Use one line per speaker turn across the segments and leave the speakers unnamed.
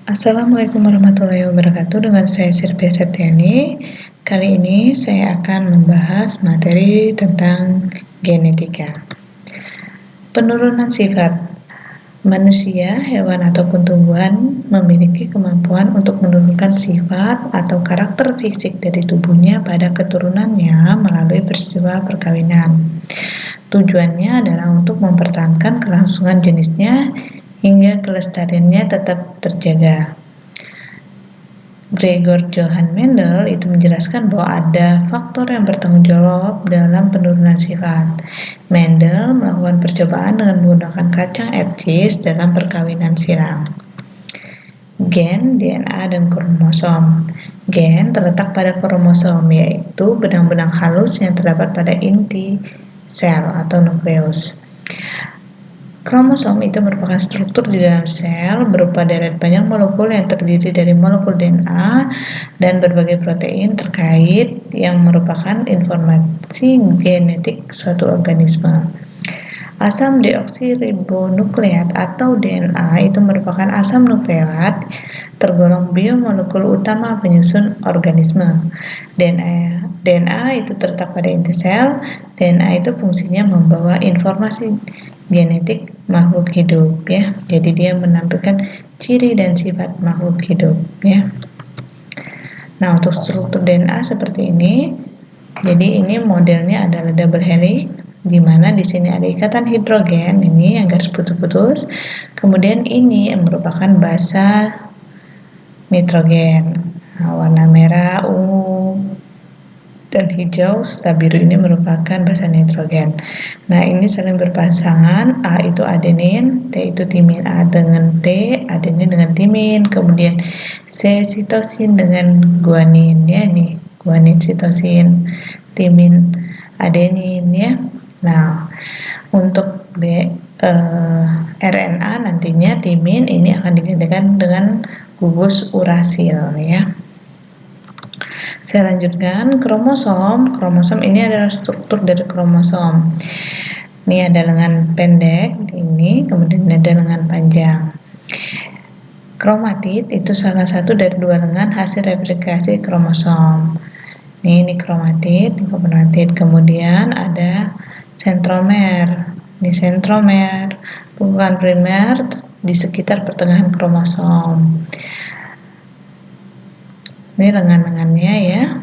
Assalamualaikum warahmatullahi wabarakatuh. Dengan saya Sylvia Septiani. Kali ini saya akan membahas materi tentang genetika. Penurunan sifat. Manusia, hewan ataupun tumbuhan memiliki kemampuan untuk menurunkan sifat atau karakter fisik dari tubuhnya pada keturunannya melalui peristiwa perkawinan. Tujuannya adalah untuk mempertahankan kelangsungan jenisnya hingga kelestariannya tetap terjaga. Gregor Johann Mendel itu menjelaskan bahwa ada faktor yang bertanggung jawab dalam penurunan sifat. Mendel melakukan percobaan dengan menggunakan kacang etsis dalam perkawinan sirang. Gen, DNA, dan kromosom. Gen terletak pada kromosom, yaitu benang-benang halus yang terdapat pada inti sel atau nukleus. Kromosom itu merupakan struktur di dalam sel berupa deret banyak molekul yang terdiri dari molekul DNA dan berbagai protein terkait yang merupakan informasi genetik suatu organisme. Asam deoksiribonukleat atau DNA itu merupakan asam nukleat tergolong biomolekul utama penyusun organisme. DNA itu terletak pada inti sel. DNA itu fungsinya membawa informasi genetik makhluk hidup, ya. Jadi dia menampilkan ciri dan sifat makhluk hidup, ya. Nah, untuk struktur DNA seperti ini. Jadi ini modelnya adalah double helix, di mana di sini ada ikatan hidrogen ini yang garis putus-putus. Kemudian ini yang merupakan basa nitrogen. Nah, warna merah, ungu, dan hijau serta biru ini merupakan basa nitrogen. Nah, ini saling berpasangan. A itu adenin, T itu timin. A dengan T, adenin dengan timin. Kemudian C sitosin dengan guanin, ya nih, guanin sitosin, timin adenin, ya. Nah, untuk RNA nantinya timin ini akan digantikan dengan gugus urasil, ya. Saya lanjutkan, kromosom. Kromosom ini adalah struktur dari kromosom. Ini ada lengan pendek ini, kemudian ada lengan panjang. Kromatid itu salah satu dari dua lengan hasil replikasi kromosom. Ini kromatid. Kemudian ada sentromer. Ini sentromer, bukan primer di sekitar pertengahan kromosom. Ini lengan-lengannya, ya.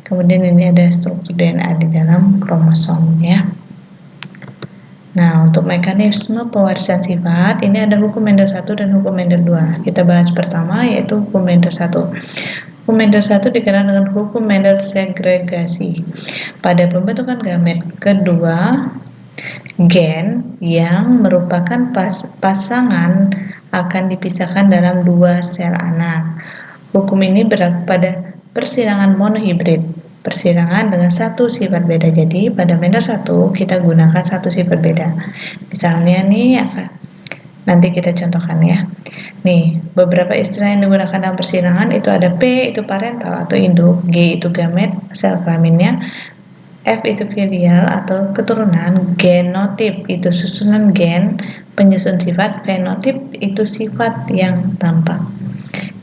Kemudian ini ada struktur DNA di dalam kromosom, ya. Nah, untuk mekanisme pewarisan sifat, ini ada hukum Mendel 1 dan hukum Mendel 2. Kita bahas pertama yaitu hukum Mendel 1. Hukum Mendel 1 dikenal dengan hukum Mendel segregasi. Pada pembentukan gamet kedua, gen yang merupakan pasangan akan dipisahkan dalam dua sel anak. Hukum ini berlaku pada persilangan monohibrid, persilangan dengan satu sifat beda. Jadi pada Mendel 1 kita gunakan satu sifat beda. Misalnya nih, nanti kita contohkan, ya. Nih, beberapa istilah yang digunakan dalam persilangan itu ada P itu parental atau induk, G itu gamet sel kelaminnya, F itu filial atau keturunan, genotip itu susunan gen penyusun sifat, fenotip itu sifat yang tampak.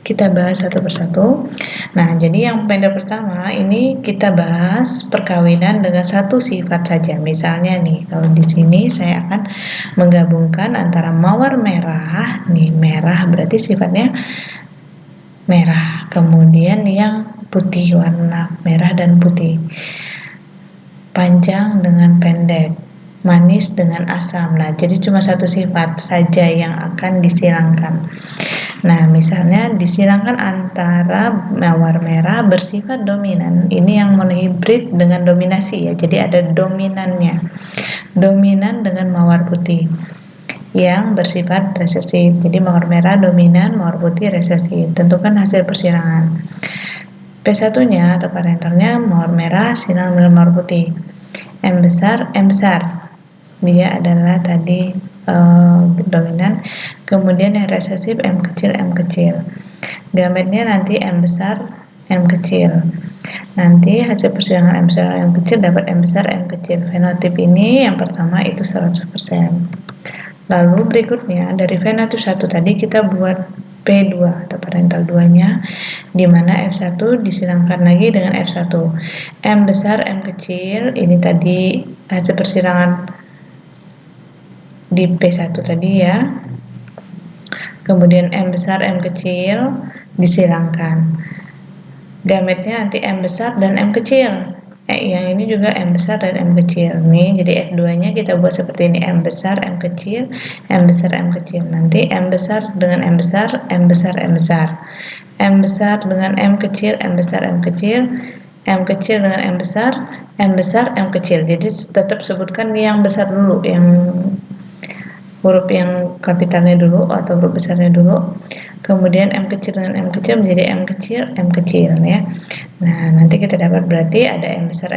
Kita bahas satu persatu. Nah, jadi yang Mendel pertama ini kita bahas perkawinan dengan satu sifat saja. Misalnya nih, kalau di sini saya akan menggabungkan antara mawar merah, nih merah berarti sifatnya merah. Kemudian yang putih, warna merah dan putih. Panjang dengan pendek, manis dengan asam. Nah, jadi cuma satu sifat saja yang akan disilangkan. Nah, misalnya disilangkan antara mawar merah bersifat dominan. Ini yang monohibrid dengan dominasi, ya. Jadi ada dominannya. Dominan dengan mawar putih yang bersifat resesif. Jadi mawar merah dominan, mawar putih resesif. Tentukan hasil persilangan. P1-nya atau parentalnya mawar merah silang dengan mawar putih. M besar. Dia adalah tadi dominan. Kemudian yang resesif M kecil. Gametnya nanti M besar, M kecil. Nanti hasil persilangan M besar, M kecil dapat M besar, M kecil. Fenotip ini yang pertama itu 100%. Lalu berikutnya dari fenotip 1 tadi kita buat P2 atau parental 2-nya, di mana F1 disilangkan lagi dengan F1. M besar, M kecil, ini tadi hasil persilangan di P1 tadi ya. Kemudian M besar, M kecil disilangkan. Gametnya nanti M besar dan M kecil. Yang ini juga M besar dan M kecil nih, jadi F2-nya kita buat seperti ini, M besar, M kecil, M besar, M kecil. Nanti M besar dengan M besar, M besar, M besar. M besar dengan M kecil, M besar, M kecil. M kecil dengan M besar, M besar, M kecil. Jadi tetap sebutkan yang besar dulu, yang huruf yang kapitalnya dulu atau huruf besarnya dulu. Kemudian M kecil dengan M kecil menjadi M kecil ya. Nah, nanti kita dapat berarti ada M besar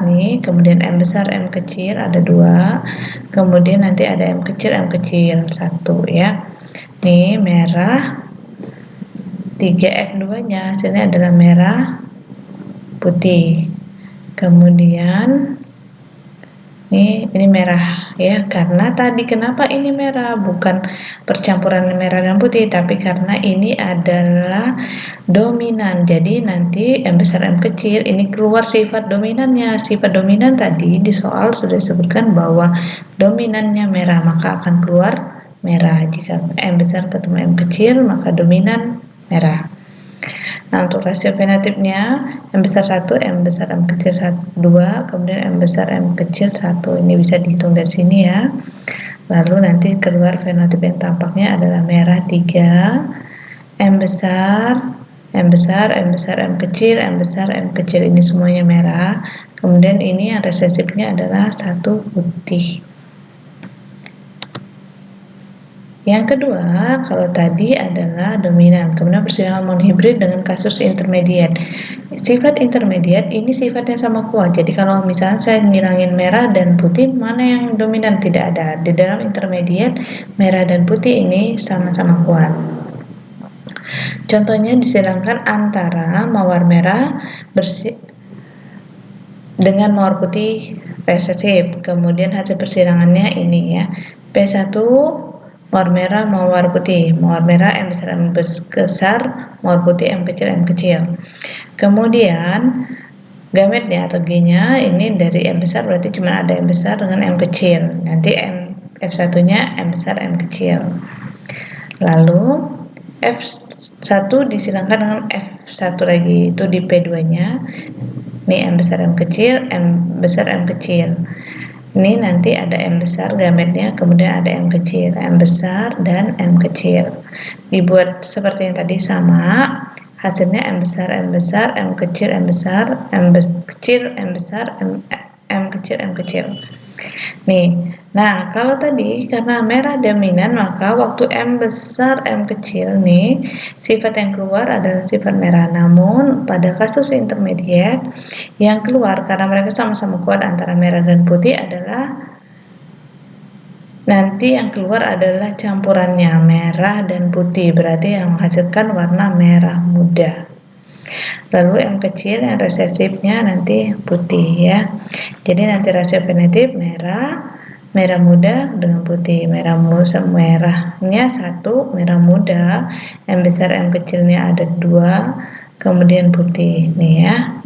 nih, kemudian M besar M kecil ada 2, kemudian nanti ada M kecil 1 ya. Nih merah 3F2-nya hasilnya adalah merah putih. Kemudian ini merah ya, karena tadi kenapa ini merah, bukan percampuran merah dan putih, tapi karena ini adalah dominan. Jadi nanti M besar M kecil ini keluar sifat dominannya. Sifat dominan tadi di soal sudah disebutkan bahwa dominannya merah, maka akan keluar merah. Jika M besar ketemu M kecil, maka dominan merah. Nah, untuk rasio fenotipnya M besar 1, M besar M kecil 2, kemudian M besar M kecil 1. Ini bisa dihitung dari sini ya. Lalu nanti keluar fenotip yang tampaknya adalah merah 3, M besar, M besar, M besar, M kecil, M besar, M kecil. Ini semuanya merah. Kemudian ini yang resesifnya adalah 1 putih. Yang kedua, kalau tadi adalah dominan, kemudian persilangan monohibrid dengan kasus intermediate. Sifat intermediate ini sifatnya sama kuat. Jadi kalau misalnya saya ngilangin merah dan putih, mana yang dominan? Tidak ada. Di dalam intermediate, merah dan putih ini sama-sama kuat. Contohnya disilangkan antara mawar merah dengan mawar putih resesif. Kemudian hasil persilangannya ini ya. P1 mawar merah, mawar putih. Mawar merah M besar M besar, mawar putih M kecil M kecil. Kemudian gametnya atau G-nya ini dari M besar berarti cuma ada M besar dengan M kecil. Nanti F1-nya M besar M kecil. Lalu F1 disilangkan dengan F1 lagi, itu di P2-nya. Ini M besar M kecil, M besar M kecil. Ini nanti ada M besar gametnya, kemudian ada M kecil, M besar dan M kecil. Dibuat seperti yang tadi sama, hasilnya M besar, M besar, M kecil, M besar, M kecil, M besar, M kecil, M kecil. Nih, nah kalau tadi karena merah dominan, maka waktu M besar M kecil nih, sifat yang keluar adalah sifat merah. Namun pada kasus intermediate, yang keluar karena mereka sama-sama kuat antara merah dan putih adalah nanti yang keluar adalah campurannya merah dan putih, berarti yang menghasilkan warna merah muda. Lalu M kecil yang resesifnya nanti putih ya. Jadi nanti rasio fenotip merah muda dengan putih. Merah muda, merahnya 1, merah muda, M besar M kecilnya ada 2, kemudian putih nih ya.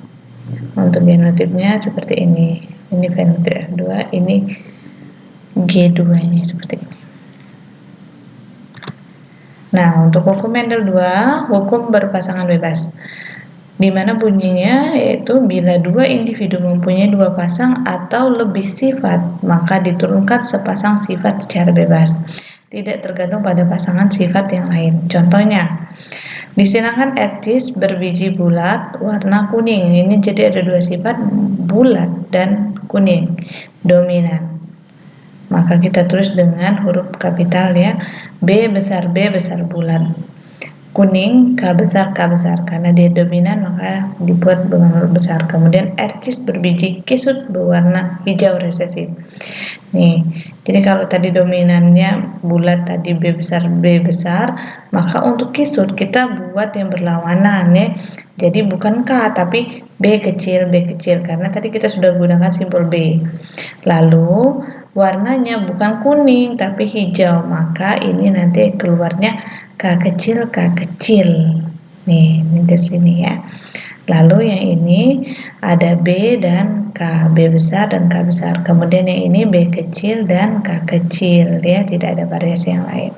Untuk genotipnya seperti ini. Ini fenotip F2, ini G2-nya seperti ini. Nah, untuk hukum Mendel 2, hukum berpasangan bebas, di mana bunyinya yaitu bila 2 individu mempunyai 2 pasang atau lebih sifat, maka diturunkan sepasang sifat secara bebas, tidak tergantung pada pasangan sifat yang lain. Contohnya, disilangkan etnis berbiji bulat warna kuning. Ini jadi ada 2 sifat, bulat dan kuning, dominan. Maka kita tulis dengan huruf kapital ya, B besar bulat, kuning K besar karena dia dominan maka dibuat dengan huruf besar. Kemudian ercis berbiji kisut berwarna hijau resesif. Nih, jadi kalau tadi dominannya bulat tadi B besar, maka untuk kisut kita buat yang berlawanan ya. Jadi bukan K tapi B kecil karena tadi kita sudah gunakan simbol B. Lalu warnanya bukan kuning tapi hijau, maka ini nanti keluarnya K kecil, K kecil. Nih, ini dari sini ya. Lalu yang ini ada B dan K, B besar dan K besar. Kemudian yang ini B kecil dan K kecil, ya, tidak ada variasi yang lain.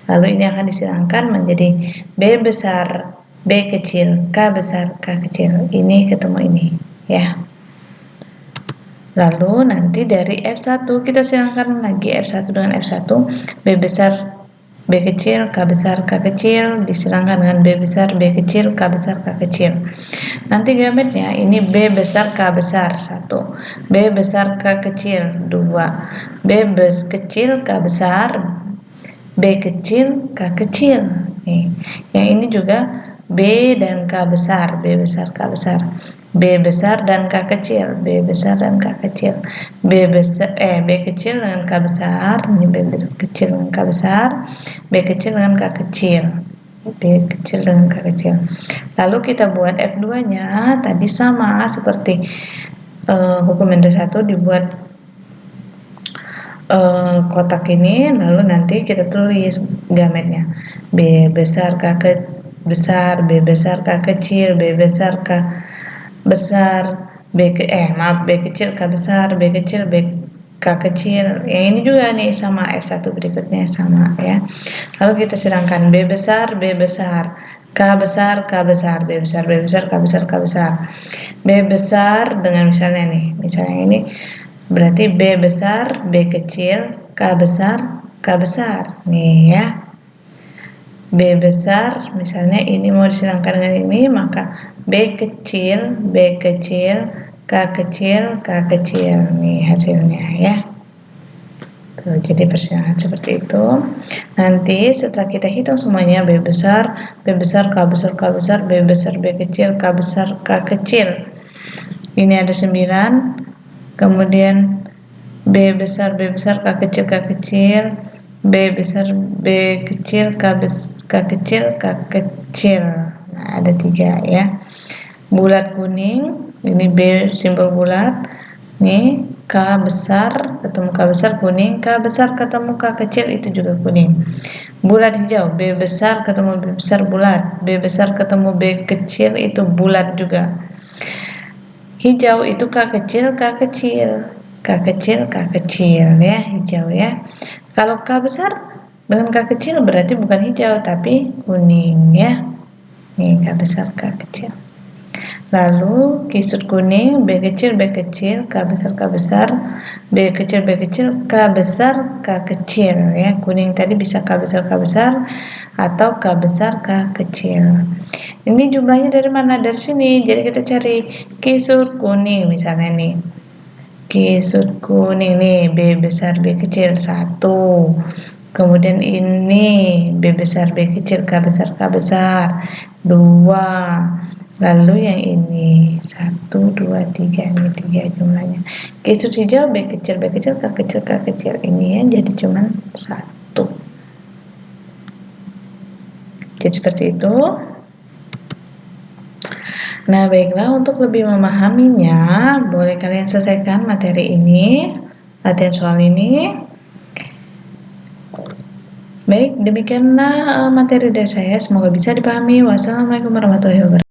Lalu ini akan disilangkan menjadi B besar, B kecil, K besar, K kecil. Ini ketemu ini, ya. Lalu nanti dari F1 kita silangkan lagi F1 dengan F1, B besar, B kecil, K besar, K kecil, disilangkan dengan B besar, B kecil, K besar, K kecil. Nanti gametnya ini B besar, K besar, 1, B besar, K kecil, 2, B kecil, K besar, B kecil, K kecil. Nih, yang ini juga B dan K besar, B besar, K besar. B besar dan K kecil, B besar dan K kecil. B kecil dengan K besar, ini B kecil dengan K besar, B kecil dengan K kecil. B kecil dengan K kecil. Lalu kita buat F2-nya tadi sama seperti hukum yang 1, dibuat kotak ini, lalu nanti kita tulis gametnya. B besar K besar, B besar K kecil, B besar K besar, B kecil K besar, B kecil K kecil. Yang ini juga nih sama F1 berikutnya sama, ya. Lalu kita silangkan B besar, B besar, K besar, K besar, B besar, B besar, K besar, K besar. B besar dengan misalnya ini berarti B besar, B kecil, K besar, K besar. Nih ya. B besar, misalnya ini mau disilangkan dengan ini, maka B kecil, B kecil, K kecil, K kecil. Nih hasilnya ya. Tuh, jadi persilangan seperti itu. Nanti setelah kita hitung semuanya, B besar, B besar, K besar, K besar, B besar, B kecil, K besar, K kecil. Ini ada 9. Kemudian B besar, K kecil, K kecil, B besar, B kecil, K kecil, K kecil. Nah, ada 3 ya. Bulat kuning, ini B simbol bulat. Nih, K besar ketemu K besar kuning, K besar ketemu K kecil itu juga kuning. Bulat hijau, B besar ketemu B besar bulat, B besar ketemu B kecil itu bulat juga. Hijau itu K kecil, K kecil, K kecil, K kecil ya, hijau ya. Kalau K besar dengan K kecil berarti bukan hijau tapi kuning ya. Nih K besar, K kecil. Lalu kisut kuning, B kecil, B kecil, K besar, K besar, B kecil, B kecil, K besar, K kecil ya. Kuning tadi bisa K besar, K besar atau K besar, K kecil. Ini jumlahnya dari mana? Dari sini. Jadi kita cari kisut kuning misalnya nih. Kisut kuning nih, B besar, B kecil 1. Kemudian ini B besar, B kecil, K besar, K besar 2. Lalu yang ini 1, 2, 3, ini 3 jumlahnya. Kisut hijau B kecil, B kecil, K kecil, K kecil. Ini ya jadi cuman 1. Jadi seperti itu. Nah, baiklah, untuk lebih memahaminya, boleh kalian selesaikan materi ini, latihan soal ini. Baik, demikianlah materi dari saya. Semoga bisa dipahami. Wassalamualaikum warahmatullahi wabarakatuh.